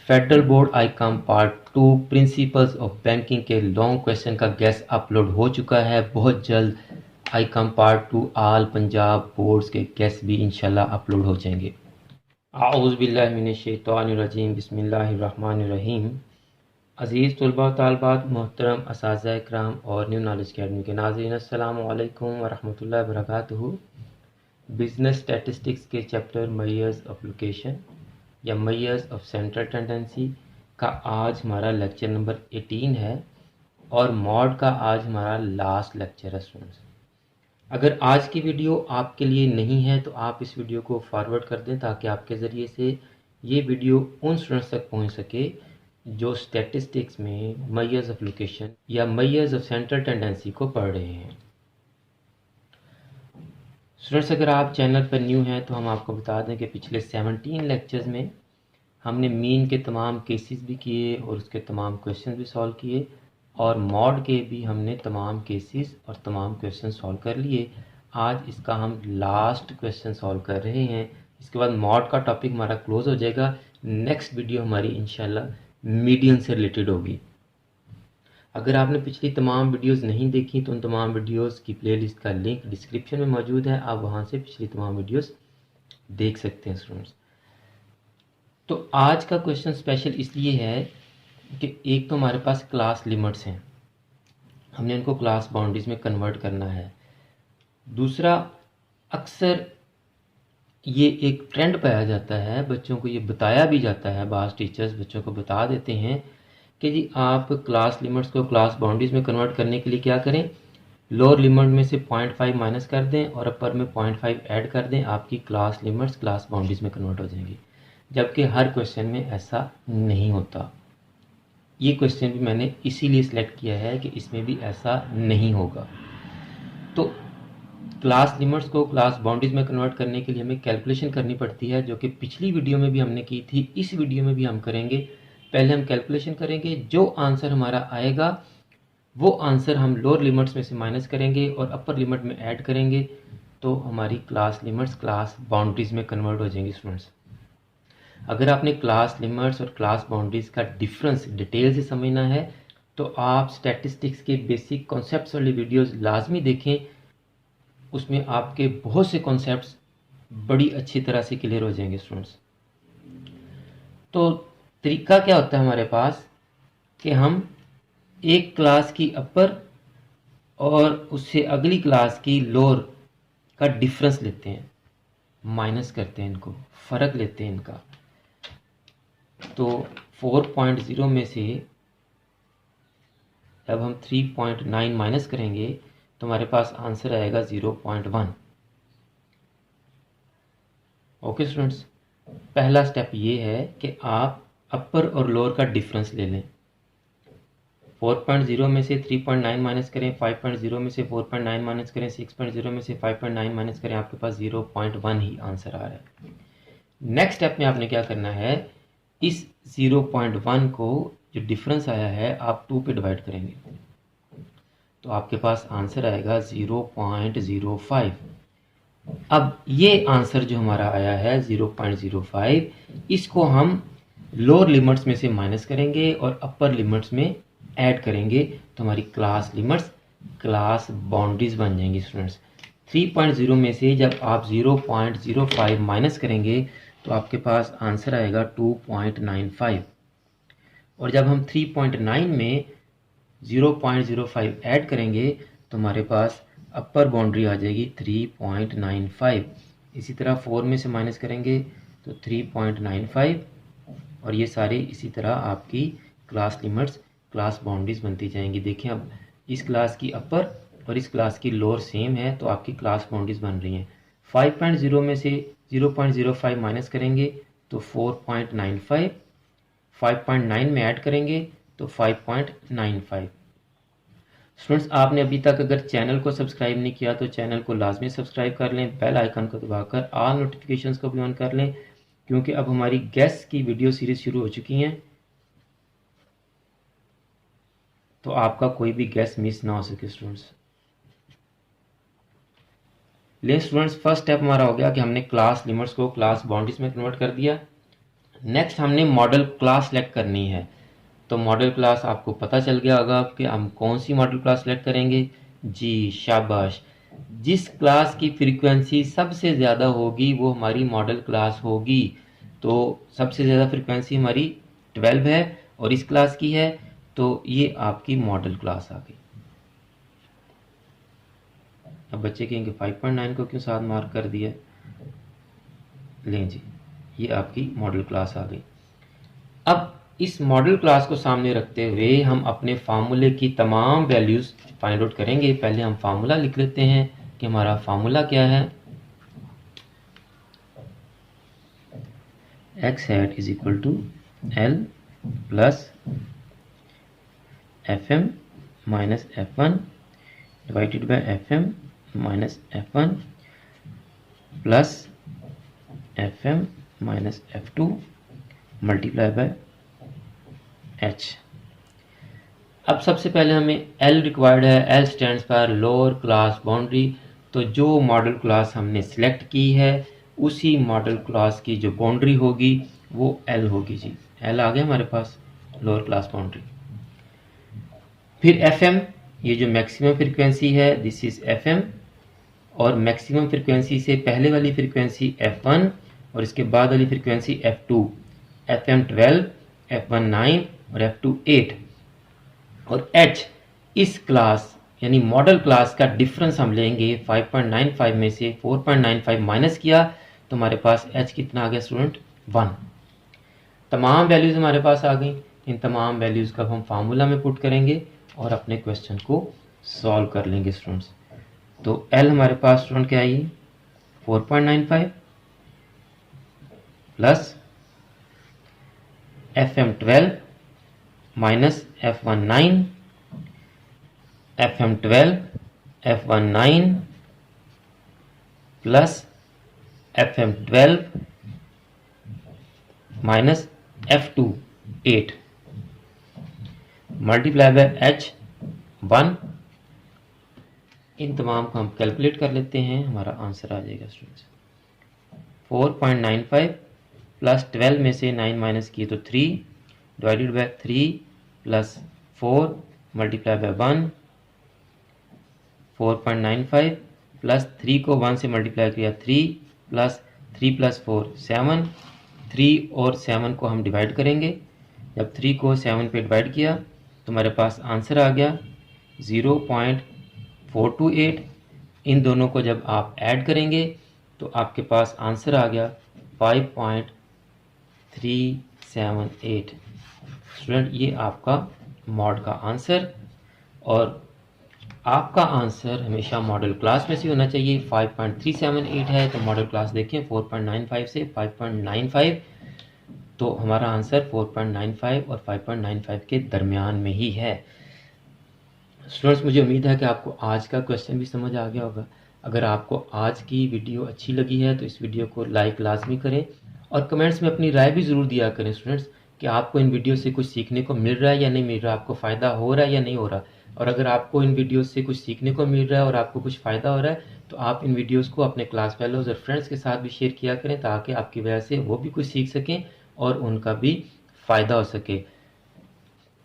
Federal board Icom part 2 principles of banking के long question का guest upload हो चुका है। बहुत जल्द आईकॉम पार्ट 2 आल पंजाब बोर्ड्स के गेस्ट भी इंशाल्लाह अपलोड हो जाएंगे। आऊज़ बिल्लाहि मिनश शैतानिर रजीम, बिस्मिल्लाहिर रहमानिर रहीम। अज़ीज़ तलबा तालबात, मोहतरम असातिज़ा इकराम और न्यू नॉलेज अकेडमी के नाज़रीन, अस्सलामु अलैकुम व रहमतुल्लाहि व बरकातुहू। बिजनेस स्टैटिस्टिक्स के चैप्टर मेजर्स ऑफ लोकेशन या मेजर्स ऑफ सेंट्रल टेंडेंसी का आज हमारा लेक्चर नंबर 18 है और मॉड का आज हमारा लास्ट लेक्चर है स्टूडेंट्स। अगर आज की वीडियो आपके लिए नहीं है तो आप इस वीडियो को फॉरवर्ड कर दें ताकि आपके ज़रिए से ये वीडियो उन स्टूडेंट्स तक पहुंच सके जो स्टैटिस्टिक्स में मेजर्स ऑफ लोकेशन या मेजर्स ऑफ सेंट्रल टेंडेंसी को पढ़ रहे हैं। स्टूडेंट्स, अगर आप चैनल पर न्यू हैं तो हम आपको बता दें कि पिछले 17 लेक्चर्स में हमने मीन के तमाम केसेस भी किए और उसके तमाम क्वेश्चन भी सॉल्व किए और मॉड के भी हमने तमाम केसेस और तमाम क्वेश्चन सॉल्व कर लिए। आज इसका हम लास्ट क्वेश्चन सॉल्व कर रहे हैं। इसके बाद मॉड का टॉपिक हमारा क्लोज हो जाएगा। नेक्स्ट वीडियो हमारी इंशाल्लाह मीडियन से रिलेटेड होगी। अगर आपने पिछली तमाम वीडियोस नहीं देखी तो उन तमाम वीडियोस की प्लेलिस्ट का लिंक डिस्क्रिप्शन में मौजूद है, आप वहां से पिछली तमाम वीडियोस देख सकते हैं स्टूडेंट्स। तो आज का क्वेश्चन स्पेशल इसलिए है कि एक तो हमारे पास क्लास लिमिट्स हैं, हमने इनको क्लास बाउंड्रीज में कन्वर्ट करना है। दूसरा, अक्सर ये एक ट्रेंड पाया जाता है, बच्चों को ये बताया भी जाता है, बाज़ टीचर्स बच्चों को बता देते हैं कि जी आप क्लास लिमिट्स को क्लास बाउंड्रीज में कन्वर्ट करने के लिए क्या करें, लोअर लिमिट में से 0.5 माइनस कर दें और अपर में 0.5 ऐड कर दें, आपकी क्लास लिमिट्स क्लास बाउंड्रीज में कन्वर्ट हो जाएंगी। जबकि हर क्वेश्चन में ऐसा नहीं होता। ये क्वेश्चन भी मैंने इसीलिए सिलेक्ट किया है कि इसमें भी ऐसा नहीं होगा। तो क्लास लिमिट्स को क्लास बाउंड्रीज में कन्वर्ट करने के लिए हमें कैलकुलेशन करनी पड़ती है, जो कि पिछली वीडियो में भी हमने की थी, इस वीडियो में भी हम करेंगे। पहले हम कैलकुलेशन करेंगे, जो आंसर हमारा आएगा वो आंसर हम लोअर लिमिट्स में से माइनस करेंगे और अपर लिमिट में ऐड करेंगे, तो हमारी क्लास लिमिट्स क्लास बाउंड्रीज में कन्वर्ट हो जाएंगी स्टूडेंट्स। अगर आपने क्लास लिमिट्स और क्लास बाउंड्रीज का डिफरेंस डिटेल से समझना है तो आप स्टैटिस्टिक्स के बेसिक कॉन्सेप्ट्स वाली वीडियोस लाजमी देखें। उसमें आपके बहुत से कॉन्सेप्ट्स बड़ी अच्छी तरह से क्लियर हो जाएंगे स्टूडेंट्स। तो तरीका क्या होता है हमारे पास कि हम एक क्लास की अपर और उससे अगली क्लास की लोअर का डिफरेंस लेते हैं, माइनस करते हैं, इनको फ़र्क लेते हैं इनका। तो 4.0 में से जब हम 3.9 माइनस करेंगे तो हमारे पास आंसर आएगा 0.1। ओके स्टूडेंट्स, पहला स्टेप ये है कि आप अपर और लोअर का डिफरेंस ले लें। 4.0 में से 3.9 माइनस करें, 5.0 में से 4.9 माइनस करें, 6.0 में से 5.9 माइनस करें, आपके पास 0.1 ही आंसर आ रहा है। नेक्स्ट स्टेप में आपने क्या करना है, इस 0.1 को जो डिफरेंस आया है आप 2 पे डिवाइड करेंगे तो आपके पास आंसर आएगा 0.05। अब ये आंसर जो हमारा आया है 0.05, इसको हम लोअर लिमिट्स में से माइनस करेंगे और अपर लिमिट्स में ऐड करेंगे, तो हमारी क्लास लिमिट्स क्लास बाउंड्रीज बन जाएंगी स्टूडेंट्स। 3.0 में से जब आप 0.05 माइनस करेंगे तो आपके पास आंसर आएगा 2.95 और जब हम 3.9 में 0.05 ऐड करेंगे तो हमारे पास अपर बाउंड्री आ जाएगी 3.95। इसी तरह 4 में से माइनस करेंगे तो 3.95 और ये सारे इसी तरह आपकी क्लास लिमिट्स क्लास बाउंड्रीज बनती जाएंगी। देखिए अब इस क्लास की अपर और इस क्लास की लोअर सेम है तो आपकी क्लास बाउंड्रीज बन रही हैं। 5.0 में से 0.05 माइनस करेंगे तो 4.95, 5.9 में ऐड करेंगे तो 5.95। स्टूडेंट्स, आपने अभी तक अगर चैनल को सब्सक्राइब नहीं किया तो चैनल को लाजमी सब्सक्राइब कर लें, बेल आइकन को दबाकर ऑल नोटिफिकेशंस को भी ऑन कर लें, क्योंकि अब हमारी गेस्ट की वीडियो सीरीज शुरू हो चुकी हैं तो आपका कोई भी गेस्ट मिस ना हो सके स्टूडेंट्स। ले स्टूडेंट्स, फर्स्ट स्टेप हमारा हो गया कि हमने क्लास लिमिट्स को क्लास बाउंड्रीज में कन्वर्ट कर दिया। नेक्स्ट हमने मॉडल क्लास सेलेक्ट करनी है। तो मॉडल क्लास आपको पता चल गया होगा कि हम कौन सी मॉडल क्लास सेलेक्ट करेंगे। जी शाबाश, जिस क्लास की फ्रीक्वेंसी सबसे ज़्यादा होगी वो हमारी मॉडल क्लास होगी। तो सबसे ज़्यादा फ्रीक्वेंसी हमारी 12 है और इस क्लास की है, तो ये आपकी मॉडल क्लास आ गई। अब बच्चे कहेंगे 5.9 को क्यों साथ मार्क कर दिया। लें जी, ये आपकी मॉडल क्लास आ गई। अब इस मॉडल क्लास को सामने रखते हुए हम अपने फार्मूले की तमाम वैल्यूज़ फाइंड आउट करेंगे। पहले हम फार्मूला लिख लेते हैं कि हमारा फार्मूला क्या है। x hat is equal to L plus FM minus F1 divided by FM minus F1 plus FM minus F2 multiply by H। अब सबसे पहले हमें L रिक्वायर्ड है। L stands for lower class boundary. तो जो model class हमने select की है उसी मॉडल क्लास की जो बाउंड्री होगी वो L होगी। जी L आ गया हमारे पास, लोअर क्लास बाउंड्री। फिर FM, ये जो मैक्सिमम फ्रीक्वेंसी है दिस इज FM, और मैक्सिमम फ्रीक्वेंसी से पहले वाली फ्रीक्वेंसी F1 और इसके बाद वाली फ्रीक्वेंसी F2। FM 12, F1 9 और F2 8। और H इस क्लास यानी मॉडल क्लास का डिफरेंस हम लेंगे। 5.95 में से 4.95 माइनस किया तो हमारे पास H कितना आ गया स्टूडेंट, 1। तमाम वैल्यूज़ हमारे पास आ गई। इन तमाम वैल्यूज़ का हम फार्मूला में पुट करेंगे और अपने क्वेश्चन को सॉल्व कर लेंगे स्टूडेंट्स। तो L हमारे पास स्टूडेंट क्या आई, 4.95 plus FM 12 minus F1 9, FM 12 F1 9 plus FM 12 minus F2 8 multiply by H 1। इन तमाम को हम कैलकुलेट कर लेते हैं, हमारा आंसर आ जाएगा स्टूडेंट्स 4.95 प्लस 12 में से 9 माइनस किए तो 3 divided by 3 plus 4 multiply by 1। 4.95 plus 3 को 1 से मल्टीप्लाई किया 3 प्लस 3 प्लस 4 7। 3 और 7 को हम डिवाइड करेंगे। जब 3 को 7 पे डिवाइड किया तो हमारे पास आंसर आ गया 0.428। इन दोनों को जब आप ऐड करेंगे तो आपके पास आंसर आ गया 5.378। स्टूडेंट ये आपका मॉड का आंसर, और आपका आंसर हमेशा मॉडल क्लास में से होना चाहिए। 5.378 है तो मॉडल क्लास देखें 4.95 से 5.95, तो हमारा आंसर 4.95 और 5.95 के दरमियान में ही है। स्टूडेंट्स मुझे उम्मीद है कि आपको आज का क्वेश्चन भी समझ आ गया होगा। अगर आपको आज की वीडियो अच्छी लगी है तो इस वीडियो को लाइक लाजमी करें और कमेंट्स में अपनी राय भी ज़रूर दिया करें स्टूडेंट्स कि आपको इन वीडियो से कुछ सीखने को मिल रहा है या नहीं मिल रहा, आपको फ़ायदा हो रहा है या नहीं हो रहा। और अगर आपको इन वीडियोस से कुछ सीखने को मिल रहा है और आपको कुछ फ़ायदा हो रहा है तो आप इन वीडियोस को अपने क्लास फेलोज़ और फ्रेंड्स के साथ भी शेयर किया करें ताकि आपकी वजह से वो भी कुछ सीख सकें और उनका भी फ़ायदा हो सके।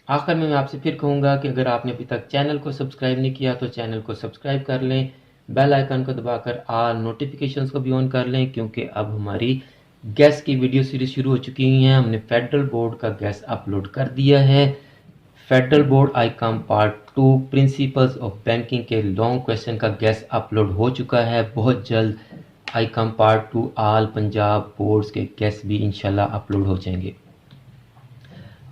आखिर में मैं आपसे फिर कहूँगा कि अगर आपने अभी तक चैनल को सब्सक्राइब नहीं किया तो चैनल को सब्सक्राइब कर लें, बेल आइकन को दबाकर ऑल नोटिफिकेशंस को भी ऑन कर लें, क्योंकि अब हमारी गैस की वीडियो सीरीज शुरू हो चुकी हैं। हमने फेडरल बोर्ड का गैस अपलोड कर दिया है। Federal board Icom part 2 principles of banking के लॉन्ग क्वेश्चन का गैस अपलोड हो चुका है। बहुत जल्द Icom part 2 all Punjab boards के गैस भी इंशाल्लाह अपलोड हो जाएंगे।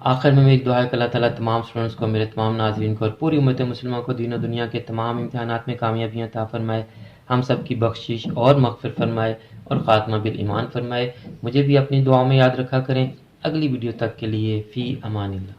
आखिर में मेरी दुआ है कि अल्लाह ताला तमाम स्टूडेंट्स को, मेरे तमाम नाज़रीन को और पूरी उम्मत मुस्लिमा को दीन और दुनिया के तमाम इम्तिहानात में कामयाबियाँ अता फरमाए, हम सब की बख्शिश और मग़फ़िरत फरमाए और ख़ात्मा बिल ईमान फरमाए। मुझे भी अपनी दुआ में याद रखा करें। अगली वीडियो तक के लिए फ़ी अमानिल्लाह।